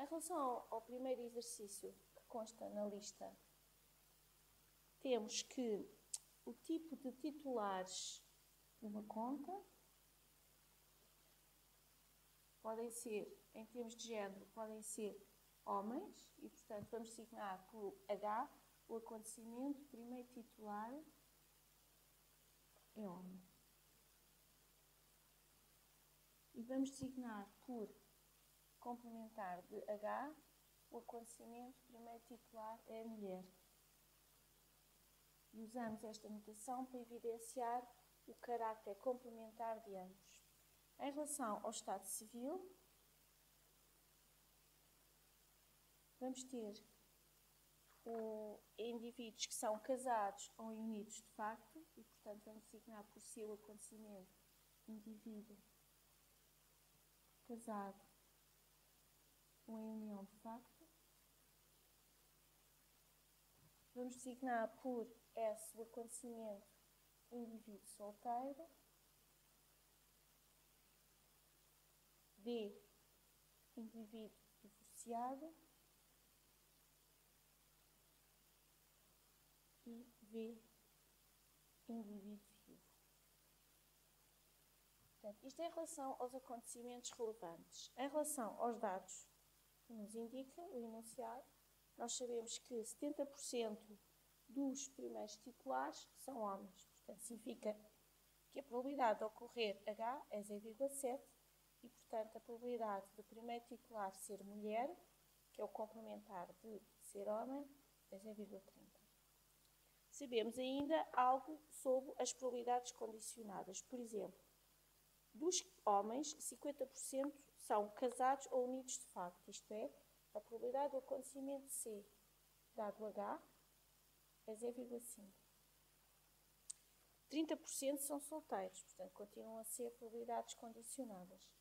relação ao primeiro exercício que consta na lista, temos que o tipo de titulares de uma conta podem ser, em termos de género, podem ser homens, e portanto vamos designar por H o acontecimento, primeiro titular é homem. E vamos designar por complementar de H o acontecimento, primeiro titular é mulher. E usamos esta notação para evidenciar o caráter complementar de ambos. Em relação ao estado civil, vamos ter indivíduos que são casados ou unidos de facto, e portanto vamos designar por si o acontecimento indivíduo casado ou em união de facto. Vamos designar por S o acontecimento indivíduo solteiro. D, indivíduo divorciado. E V, indivíduo viúvo. Portanto, isto é em relação aos acontecimentos relevantes. Em relação aos dados que nos indica o enunciado, nós sabemos que 70% dos primeiros titulares são homens. Portanto, significa que a probabilidade de ocorrer H é 0,7 e, portanto, a probabilidade do primeiro titular ser mulher, que é o complementar de ser homem, é 0,30. Sabemos ainda algo sobre as probabilidades condicionadas. Por exemplo, dos homens, 50% são casados ou unidos de facto, isto é, a probabilidade do acontecimento C, dado H, é 0,5. 30% são solteiros, portanto, continuam a ser probabilidades condicionadas.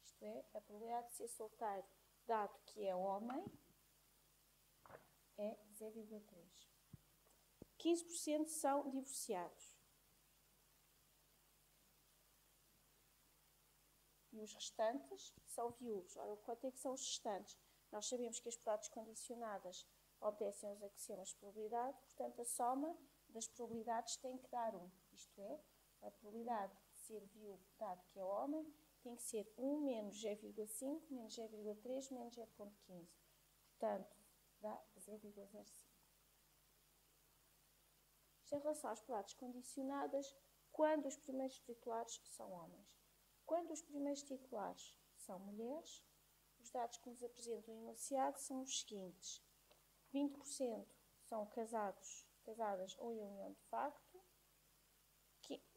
Isto é, a probabilidade de ser solteiro, dado que é homem, é 0,3. 15% são divorciados. E os restantes são viúvos. Ora, quanto é que são os restantes? Nós sabemos que as probabilidades condicionadas obedecem aos axiomas de probabilidade, portanto, a soma das probabilidades tem que dar 1. Isto é, a probabilidade de ser viúvo, dado que é homem, tem que ser 1 menos 0,5, menos 0,3, menos 0,15. Portanto, dá 0,05. Isto em relação às probabilidades condicionadas, quando os primeiros titulares são homens. Quando os primeiros titulares são mulheres, os dados que nos apresentam o enunciado são os seguintes. 20% são casadas ou em união de facto,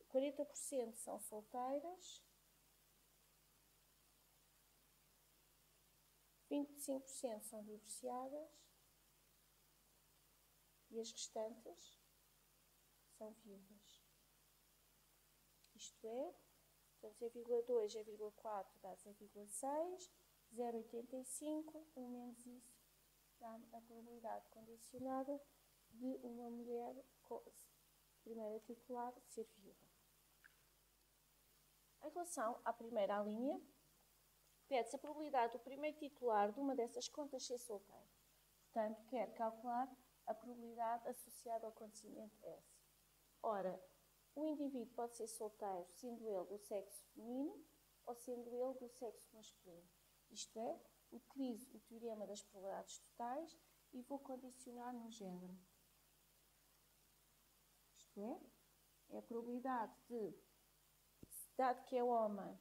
40% são solteiras, 25% são divorciadas e as restantes são viúvas. Isto é, 0,2, 0,4 dá 0,6, 0,85, 1 menos isso dá a probabilidade condicionada de uma mulher, primeira titular, ser viúva. Em relação à primeira linha, pede-se a probabilidade do primeiro titular de uma dessas contas ser solteiro. Portanto, quer calcular a probabilidade associada ao acontecimento S. Ora, o indivíduo pode ser solteiro sendo ele do sexo feminino ou sendo ele do sexo masculino. Isto é, utilizo o teorema das probabilidades totais e vou condicionar no género. Isto é a probabilidade de, dado que é homem,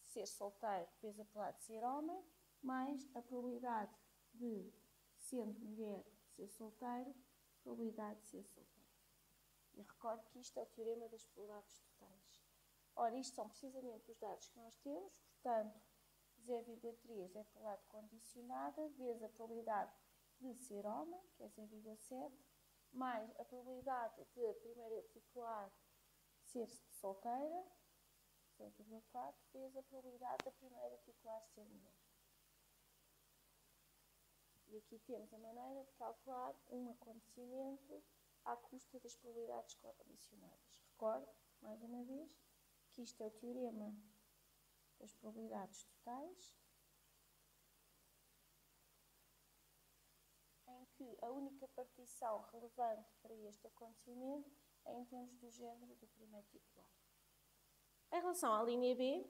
ser solteiro vezes a probabilidade de ser homem, mais a probabilidade de, sendo mulher, ser solteiro, probabilidade de ser solteiro. E recordo que isto é o teorema das probabilidades totais. Ora, isto são precisamente os dados que nós temos, portanto, 0,3 é a probabilidade condicionada, vezes a probabilidade de ser homem, que é 0,7, mais a probabilidade de a primeira titular ser solteira, 0,4, vezes a probabilidade da primeira titular ser mulher. E aqui temos a maneira de calcular um acontecimento à custa das probabilidades condicionadas. Recordo, mais uma vez, que isto é o teorema das probabilidades totais que a única partição relevante para este acontecimento é em termos do género do primeiro titular. Em relação à linha B,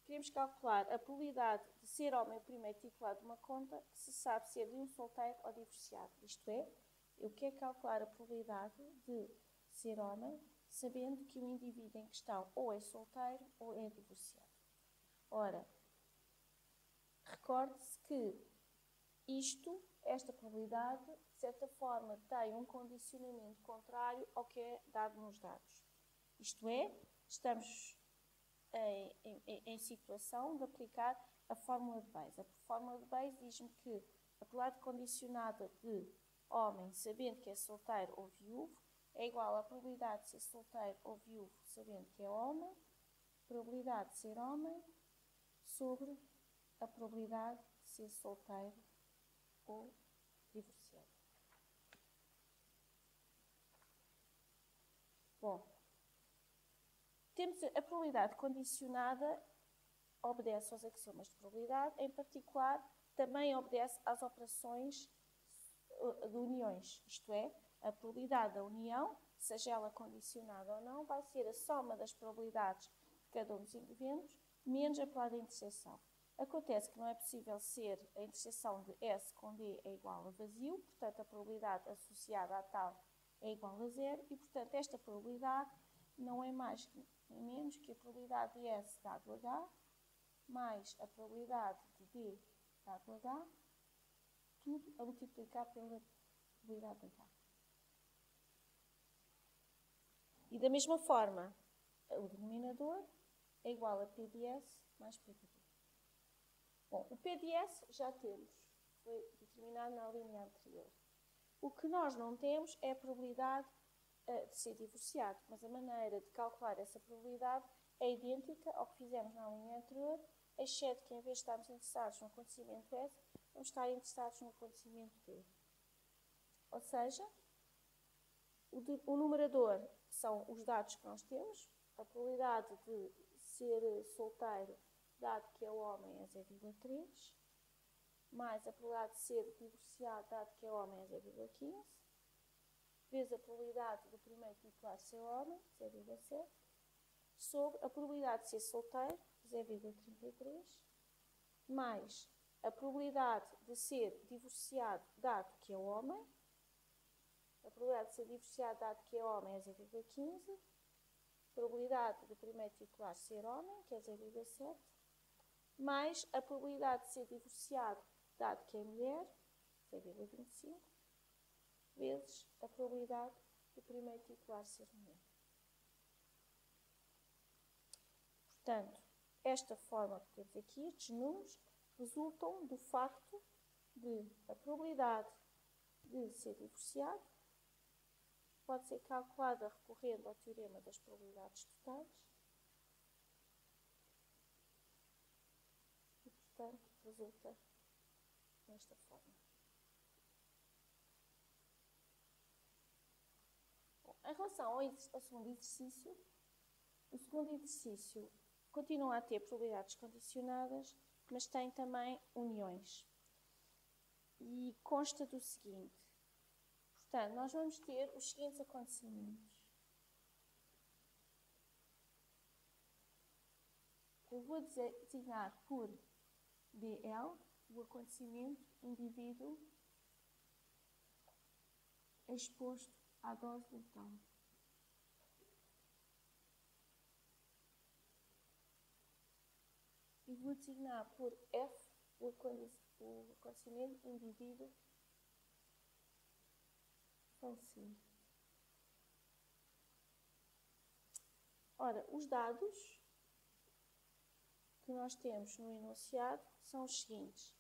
queremos calcular a probabilidade de ser homem o primeiro titular de uma conta que se sabe ser de um solteiro ou divorciado. Isto é, eu quero calcular a probabilidade de ser homem, sabendo que o indivíduo em questão ou é solteiro ou é divorciado. Ora, recorde-se que esta probabilidade, de certa forma, tem um condicionamento contrário ao que é dado nos dados. Isto é, estamos em situação de aplicar a fórmula de Bayes. A fórmula de Bayes diz-me que a probabilidade condicionada de homem, sabendo que é solteiro ou viúvo, é igual à probabilidade de ser solteiro ou viúvo, sabendo que é homem, probabilidade de ser homem, sobre a probabilidade de ser solteiro ou divorciado. Bom, temos a probabilidade condicionada, obedece aos axiomas de probabilidade, em particular, também obedece às operações de uniões, isto é, a probabilidade da união, seja ela condicionada ou não, vai ser a soma das probabilidades de cada um dos eventos, menos a probabilidade da interseção. Acontece que não é possível ser a interseção de S com D é igual a vazio, portanto, a probabilidade associada a tal é igual a zero, e, portanto, esta probabilidade não é mais nem menos que a probabilidade de S dado H, mais a probabilidade de D dado H, tudo a multiplicar pela probabilidade de H. E da mesma forma, o denominador é igual a P de S mais P de D. Bom, o P de S já temos, foi determinado na linha anterior. O que nós não temos é a probabilidade de ser divorciado, mas a maneira de calcular essa probabilidade é idêntica ao que fizemos na linha anterior, exceto que em vez de estarmos interessados no acontecimento S, vamos estar interessados no acontecimento D. Ou seja, o numerador são os dados que nós temos, a probabilidade de ser solteiro, dado que é homem, é 0,3, mais a probabilidade de ser divorciado, dado que é homem, é 0,15, vezes a probabilidade do primeiro titular ser homem, 0,7, sobre a probabilidade de ser solteiro, 0,33, mais a probabilidade de ser divorciado, dado que é homem, a probabilidade de ser divorciado, dado que é homem, é 0,15, probabilidade do primeiro titular ser homem, que é 0,7, mais a probabilidade de ser divorciado, dado que é mulher, 0,25, vezes a probabilidade do primeiro titular ser mulher. Portanto, esta forma que temos aqui, estes números, resultam do facto de a probabilidade de ser divorciado pode ser calculada recorrendo ao teorema das probabilidades totais e, portanto, resulta desta forma. Bom, em relação ao segundo exercício, o segundo exercício continua a ter probabilidades condicionadas, mas tem também uniões. E consta do seguinte. Portanto, nós vamos ter os seguintes acontecimentos. Eu vou designar por DL o acontecimento indivíduo exposto à dose letal. E vou designar por F o acontecimento indivíduo falecido. Ora, os dados que nós temos no enunciado são os seguintes.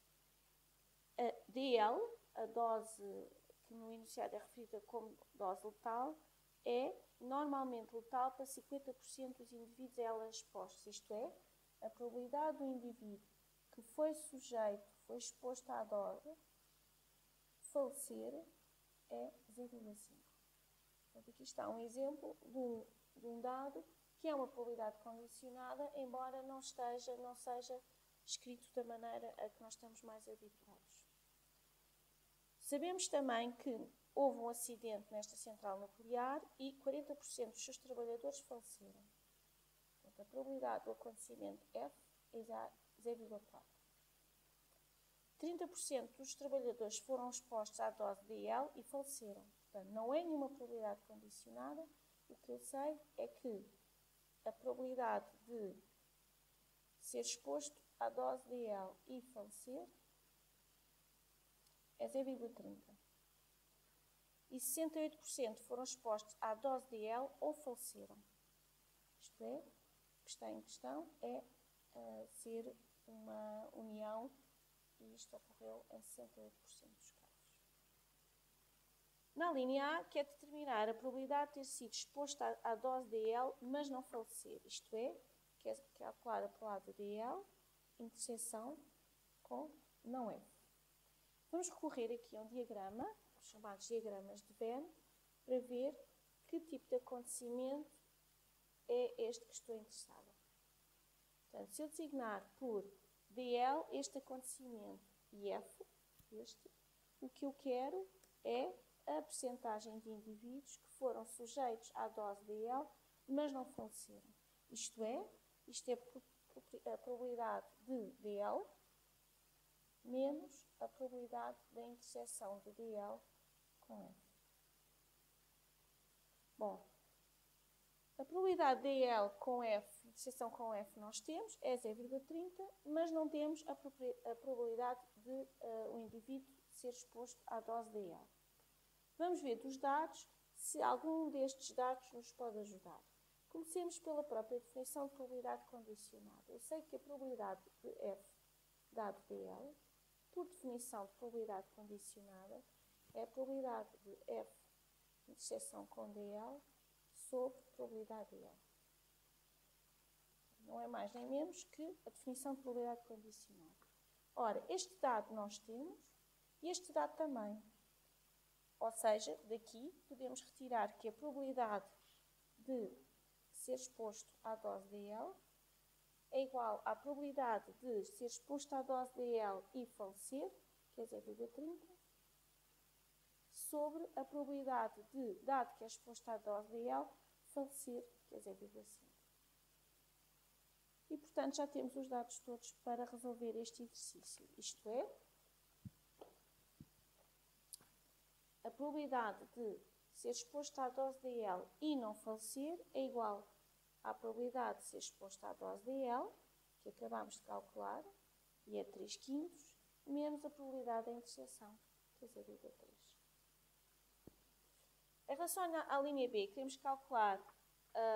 A DL, a dose que no enunciado é referida como dose letal, é normalmente letal para 50% dos indivíduos a ela expostos. Isto é, a probabilidade do indivíduo que foi exposto à dose, falecer é 0,5. Portanto, aqui está um exemplo de um dado que é uma probabilidade condicionada, embora não seja escrito da maneira a que nós estamos mais habituados. Sabemos também que houve um acidente nesta central nuclear e 40% dos seus trabalhadores faleceram. Portanto, a probabilidade do acontecimento F é 0,4. 30% dos trabalhadores foram expostos à dose de L e faleceram. Portanto, não é nenhuma probabilidade condicionada. O que eu sei é que a probabilidade de ser exposto à dose de L e falecer é 0,30. E 68% foram expostos à dose de L ou faleceram. Isto é, o que está em questão é ser uma união, e isto ocorreu em 68% dos casos. Na linha A, quer determinar a probabilidade de ter sido exposto à dose de L, mas não falecer. Isto é, quer calcular a probabilidade de L, interseção com não F. Vamos recorrer aqui a um diagrama, os chamados diagramas de Venn, para ver que tipo de acontecimento é este que estou interessada. Portanto, se eu designar por DL este acontecimento e F, o que eu quero é a percentagem de indivíduos que foram sujeitos à dose DL, mas não faleceram. Isto é a probabilidade de DL menos a probabilidade da interseção de DL com F. Bom, a probabilidade de DL com F, interseção com F, nós temos, é 0,30, mas não temos a probabilidade de o indivíduo ser exposto à dose DL. Vamos ver dos dados se algum destes dados nos pode ajudar. Comecemos pela própria definição de probabilidade condicionada. Eu sei que a probabilidade de F dado DL, por definição de probabilidade condicionada, é a probabilidade de F interseção com DL sobre probabilidade de L. Não é mais nem menos que a definição de probabilidade condicionada. Ora, este dado nós temos e este dado também. Ou seja, daqui podemos retirar que a probabilidade de ser exposto à dose de L é igual à probabilidade de ser exposto à dose de L e falecer, que é 0,30, sobre a probabilidade de, dado que é exposto à dose de L, falecer, que é 0,5. E, portanto, já temos os dados todos para resolver este exercício. Isto é, a probabilidade de ser exposto à dose de L e não falecer é igual à probabilidade de ser exposto à dose de L, que acabamos de calcular, e é 3/5, menos a probabilidade da interseção, que é 0,3. Em relação à linha B, queremos calcular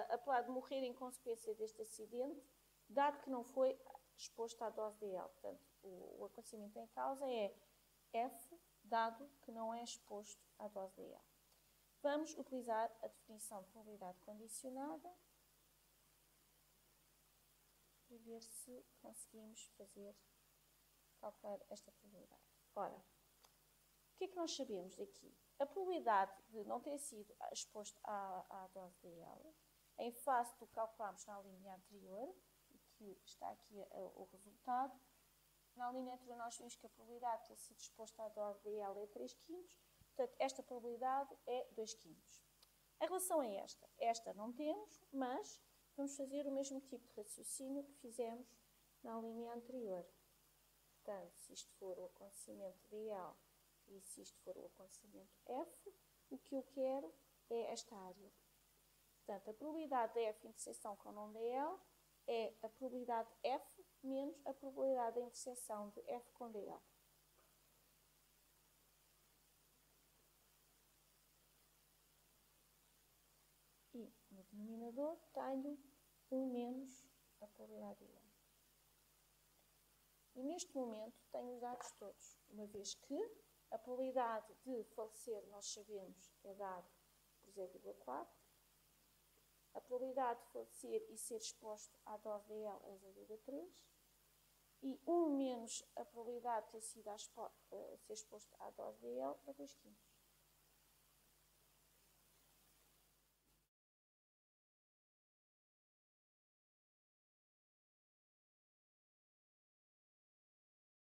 a probabilidade de morrer em consequência deste acidente, dado que não foi exposto à dose de L. Portanto, o acontecimento em causa é F, dado que não é exposto à dose de L. Vamos utilizar a definição de probabilidade condicionada para ver se conseguimos calcular esta probabilidade. Ora, o que é que nós sabemos daqui? A probabilidade de não ter sido exposto à dose de L, em face do que calculámos na linha anterior, e que está aqui o resultado, na linha anterior nós vimos que a probabilidade de ter sido exposto à dose de L é 3/5, portanto, esta probabilidade é 2/5. Em relação a esta não temos, mas vamos fazer o mesmo tipo de raciocínio que fizemos na linha anterior. Portanto, se isto for o acontecimento de L e se isto for o acontecimento F, o que eu quero é esta área. Portanto, a probabilidade de F interseção com não DL é a probabilidade F menos a probabilidade da interseção de F com DL. E no denominador tenho 1 menos a probabilidade de L. E neste momento tenho os dados todos, uma vez que a probabilidade de falecer, nós sabemos, é dada por 0,4. A probabilidade de falecer e ser exposto à dose de L é 0,3. E 1 menos a probabilidade de ter sido ser exposto à dose de L é 2/5.